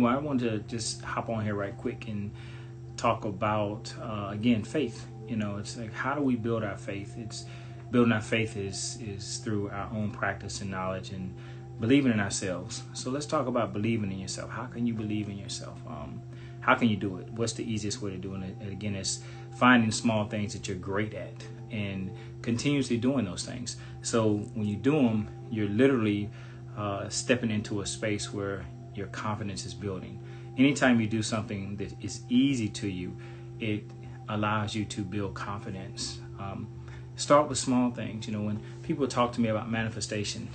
Well, I want to just hop on here right quick and talk about again faith. It's like, how do we build our faith? It's building our faith is through our own practice and knowledge and believing in ourselves. So let's talk about believing in yourself. How can you believe in yourself? How can you do it? What's the easiest way to do it? And again, it's finding small things that you're great at and continuously doing those things. So when you do them, you're literally stepping into a space where your confidence is building. Anytime you do something that is easy to you, it allows you to build confidence. Start with small things. When people talk to me about manifestation,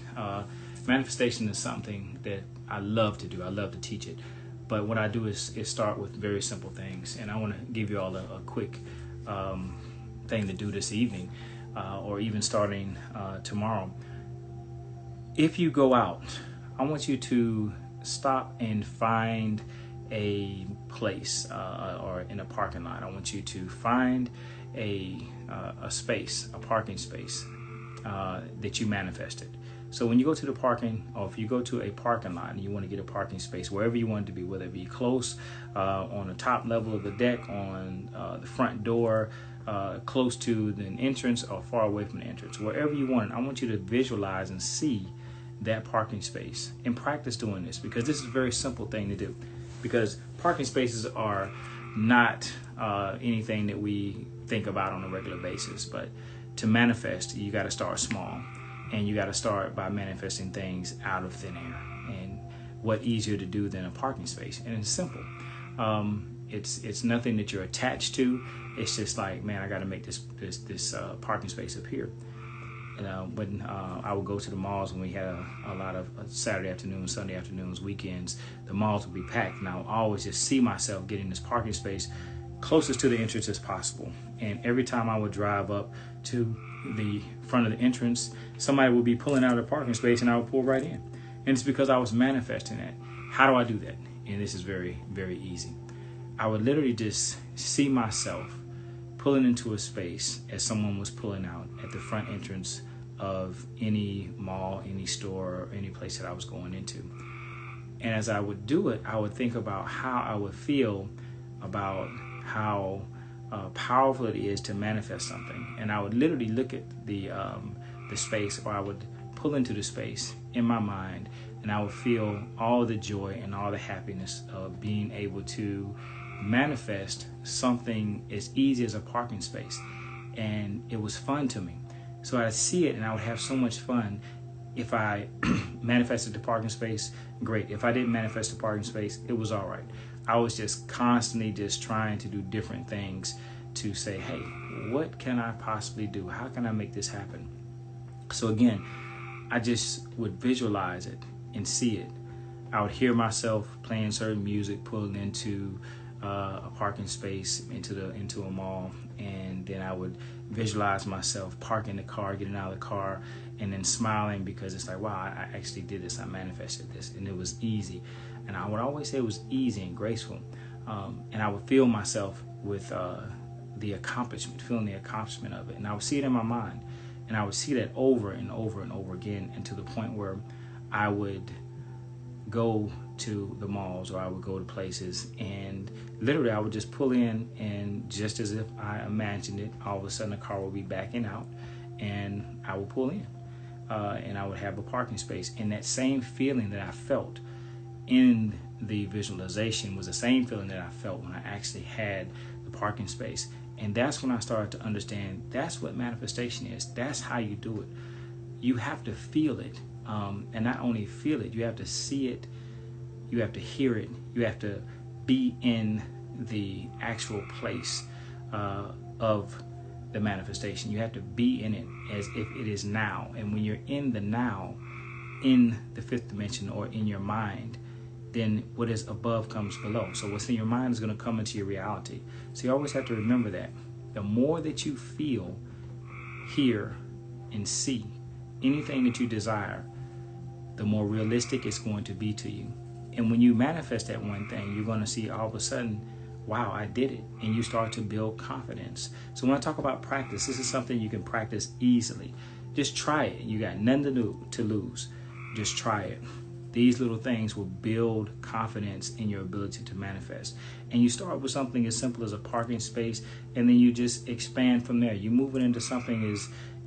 manifestation is something that I love to do. I love to teach it. But what I do is start with very simple things. And I want to give you all a quick thing to do this evening or even starting tomorrow. If you go out, I want you to stop and find a place or in a parking lot. I want you to find a space, a parking space that you manifested. So when you go to the parking, or if you go to a parking lot and you want to get a parking space wherever you want it to be, whether it be close on the top level of the deck, on the front door, close to the entrance, or far away from the entrance, wherever you want it, I want you to visualize and see that parking space and practice doing this, because this is a very simple thing to do, because parking spaces are not anything that we think about on a regular basis. But to manifest, you got to start small, and you got to start by manifesting things out of thin air. And what easier to do than a parking space? And it's simple. It's nothing that you're attached to. It's just like, man, I got to make this parking space appear. When I would go to the malls when we had a lot of Saturday afternoons, Sunday afternoons, weekends, the malls would be packed, and I would always just see myself getting this parking space closest to the entrance as possible. And every time I would drive up to the front of the entrance, somebody would be pulling out of the parking space, and I would pull right in. And it's because I was manifesting that. How do I do that? And this is very, very easy. I would literally just see myself pulling into a space as someone was pulling out at the front entrance of any mall, any store, or any place that I was going into. And as I would do it, I would think about how I would feel about how powerful it is to manifest something. And I would literally look at the space, or I would pull into the space in my mind, and I would feel all the joy and all the happiness of being able to manifest something as easy as a parking space. And it was fun to me. So I'd see it and I would have so much fun. If I manifested the parking space, great. If I didn't manifest the parking space, it was all right. I was just constantly just trying to do different things to say, hey, what can I possibly do? How can I make this happen? So again, I just would visualize it and see it. I would hear myself playing certain music, pulling into a parking space, into a mall, and then I would visualize myself parking the car, getting out of the car, and then smiling, because it's like, wow, I actually did this. I manifested this, and it was easy. And I would always say it was easy and graceful. And I would feel myself with the accomplishment, feeling the accomplishment of it. And I would see it in my mind, and I would see that over and over and over again, and to the point where I would go to the malls, or I would go to places, and literally I would just pull in, and just as if I imagined it, all of a sudden the car would be backing out, and I would pull in, and I would have a parking space. And that same feeling that I felt in the visualization was the same feeling that I felt when I actually had the parking space. And that's when I started to understand that's what manifestation is. That's how you do it. You have to feel it. And not only feel it, you have to see it, you have to hear it, you have to be in the actual place of the manifestation. You have to be in it as if it is now. And when you're in the now, in the fifth dimension, or in your mind, then what is above comes below. So what's in your mind is going to come into your reality. So you always have to remember that. The more that you feel, hear, and see anything that you desire, the more realistic it's going to be to you. And when you manifest that one thing, you're going to see all of a sudden, wow, I did it. And you start to build confidence. So when I talk about practice, this is something you can practice easily. Just try it. You got nothing to lose. Just try it. These little things will build confidence in your ability to manifest. And you start with something as simple as a parking space, and then you just expand from there. You move it into something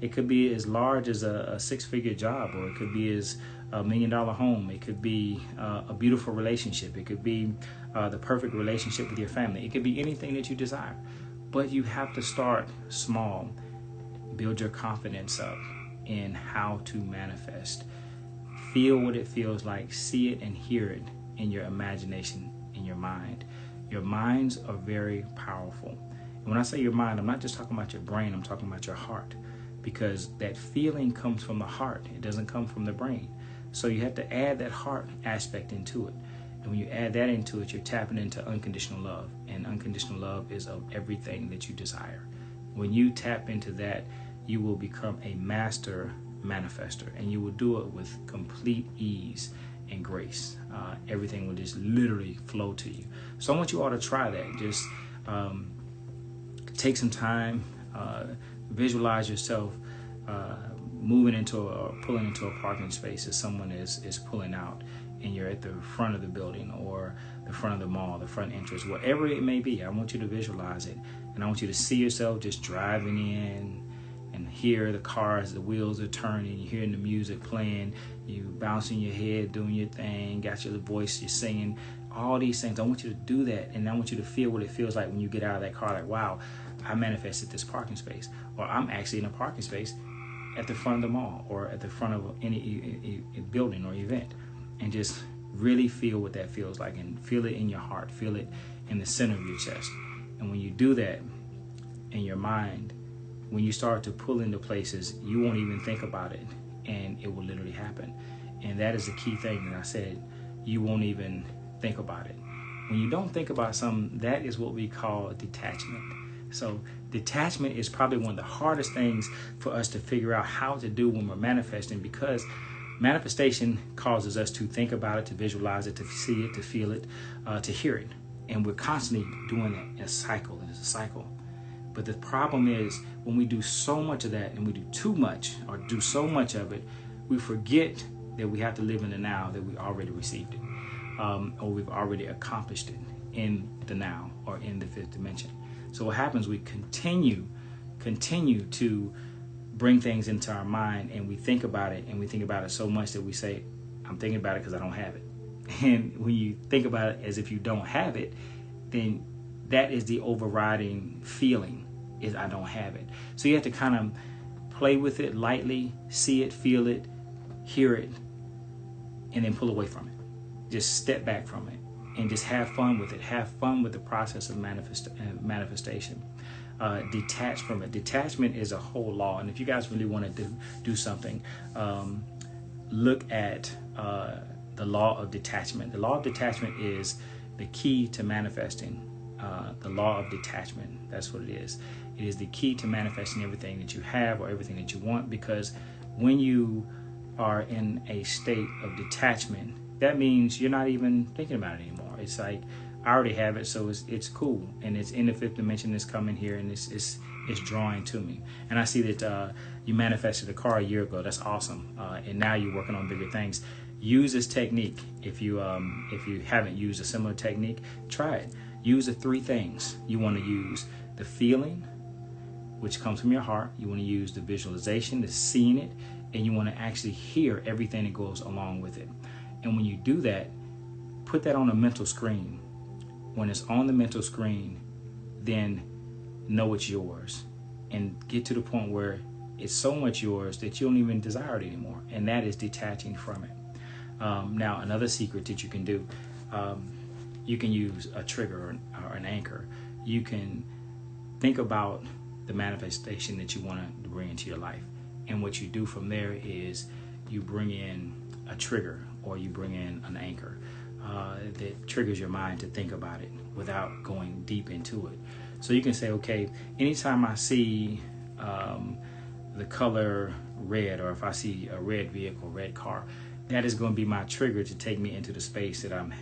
it could be as large as a six-figure job, or it could be as $1 million home. It could be a beautiful relationship. It could be the perfect relationship with your family. It could be anything that you desire. But you have to start small. Build your confidence up in how to manifest. Feel what it feels like. See it and hear it in your imagination, in your mind. Your minds are very powerful. And when I say your mind, I'm not just talking about your brain. I'm talking about your heart, because that feeling comes from the heart. It doesn't come from the brain. So you have to add that heart aspect into it. And when you add that into it, you're tapping into unconditional love. And unconditional love is of everything that you desire. When you tap into that, you will become a master manifester, and you will do it with complete ease and grace. Everything will just literally flow to you. So I want you all to try that. Just take some time, visualize yourself moving into or pulling into a parking space as someone is pulling out, and you're at the front of the building or the front of the mall, the front entrance, wherever it may be. I want you to visualize it, and I want you to see yourself just driving in and hear the cars, the wheels are turning, you're hearing the music playing, you bouncing your head, doing your thing, got your voice, you're singing, all these things. I want you to do that, and I want you to feel what it feels like when you get out of that car, like, wow, I manifested this parking space, or I'm actually in a parking space at the front of the mall or at the front of any building or event, and just really feel what that feels like, and feel it in your heart, feel it in the center of your chest. And when you do that in your mind, when you start to pull into places, you won't even think about it, and it will literally happen. And that is the key thing that I said. You won't even think about it. When you don't think about something, that is what we call detachment. So detachment is probably one of the hardest things for us to figure out how to do when we're manifesting, because manifestation causes us to think about it, to visualize it, to see it, to feel it, to hear it. And we're constantly doing that in a cycle. It is a cycle. But the problem is, when we do so much of that, and we do too much or do so much of it, we forget that we have to live in the now, that we already received it, or we've already accomplished it in the now or in the fifth dimension. So what happens, we continue to bring things into our mind, and we think about it, and we think about it so much that we say, I'm thinking about it because I don't have it. And when you think about it as if you don't have it, then that is the overriding feeling, is I don't have it. So you have to kind of play with it lightly, see it, feel it, hear it, and then pull away from it. Just step back from it and just have fun with it. Have fun with the process of manifestation. Detach from it. Detachment is a whole law. And if you guys really want to do something, look at the law of detachment. The law of detachment is the key to manifesting. The law of detachment, that's what it is. It is the key to manifesting everything that you have or everything that you want, because when you are in a state of detachment, that means you're not even thinking about it anymore. It's like, I already have it, so it's cool, and it's in the fifth dimension. It's coming here, and it's drawing to me. And I see that you manifested a car a year ago. That's awesome, and now you're working on bigger things. Use this technique. If you haven't used a similar technique, try it. Use the three things you want to use: the feeling, which comes from your heart. You want to use the visualization, the seeing it, and you want to actually hear everything that goes along with it. And when you do that, put that on a mental screen. When it's on the mental screen, then know it's yours, and get to the point where it's so much yours that you don't even desire it anymore. And that is detaching from it. Now, another secret that you can do, you can use a trigger or an anchor. You can think about the manifestation that you want to bring into your life. And what you do from there is you bring in a trigger, or you bring in an anchor that triggers your mind to think about it without going deep into it. So you can say, okay, anytime I see the color red, or if I see a red vehicle, red car, that is going to be my trigger to take me into the space that I'm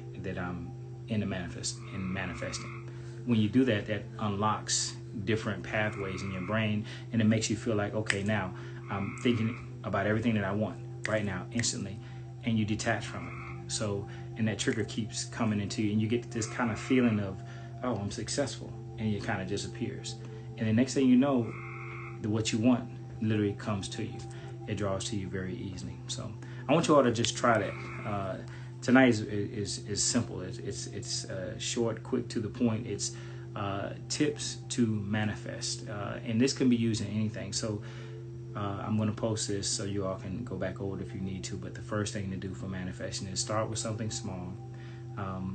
in the manifesting. When you do that, that unlocks different pathways in your brain, and it makes you feel like, okay, now I'm thinking about everything that I want right now, instantly, and you detach from it. So, and that trigger keeps coming into you, and you get this kind of feeling of, oh, I'm successful, and it kind of disappears. And the next thing you know, what you want literally comes to you. It draws to you very easily. So I want you all to just try that. Tonight is simple. It's short, quick, to the point. It's tips to manifest, and this can be used in anything. So I'm going to post this so you all can go back over it if you need to. But the first thing to do for manifesting is start with something small.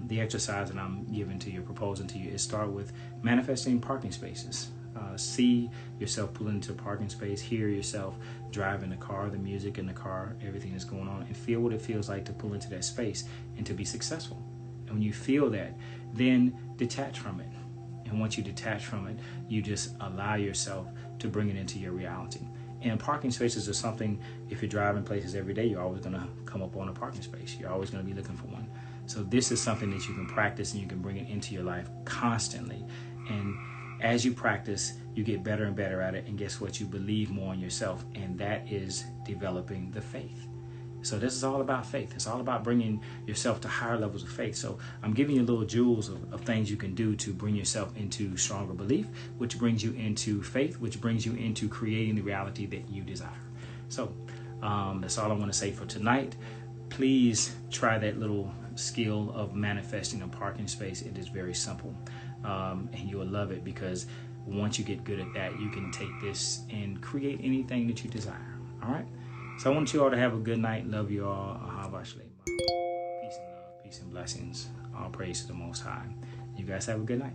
The exercise that I'm giving to you, proposing to you, is start with manifesting parking spaces. See yourself pull into a parking space, hear yourself driving the car, the music in the car, everything that's going on, and feel what it feels like to pull into that space and to be successful. And when you feel that, then detach from it. And once you detach from it, you just allow yourself to bring it into your reality. And parking spaces are something, if you're driving places every day, you're always going to come up on a parking space. You're always going to be looking for one. So this is something that you can practice, and you can bring it into your life constantly. And as you practice, you get better and better at it. And guess what? You believe more in yourself. And that is developing the faith. So this is all about faith. It's all about bringing yourself to higher levels of faith. So I'm giving you little jewels of things you can do to bring yourself into stronger belief, which brings you into faith, which brings you into creating the reality that you desire. So that's all I want to say for tonight. Please try that little skill of manifesting a parking space. It is very simple. And you will love it, because once you get good at that, you can take this and create anything that you desire. All right. So I want you all to have a good night. Love you all. Peace and love, peace and blessings. All praise to the Most High. You guys have a good night.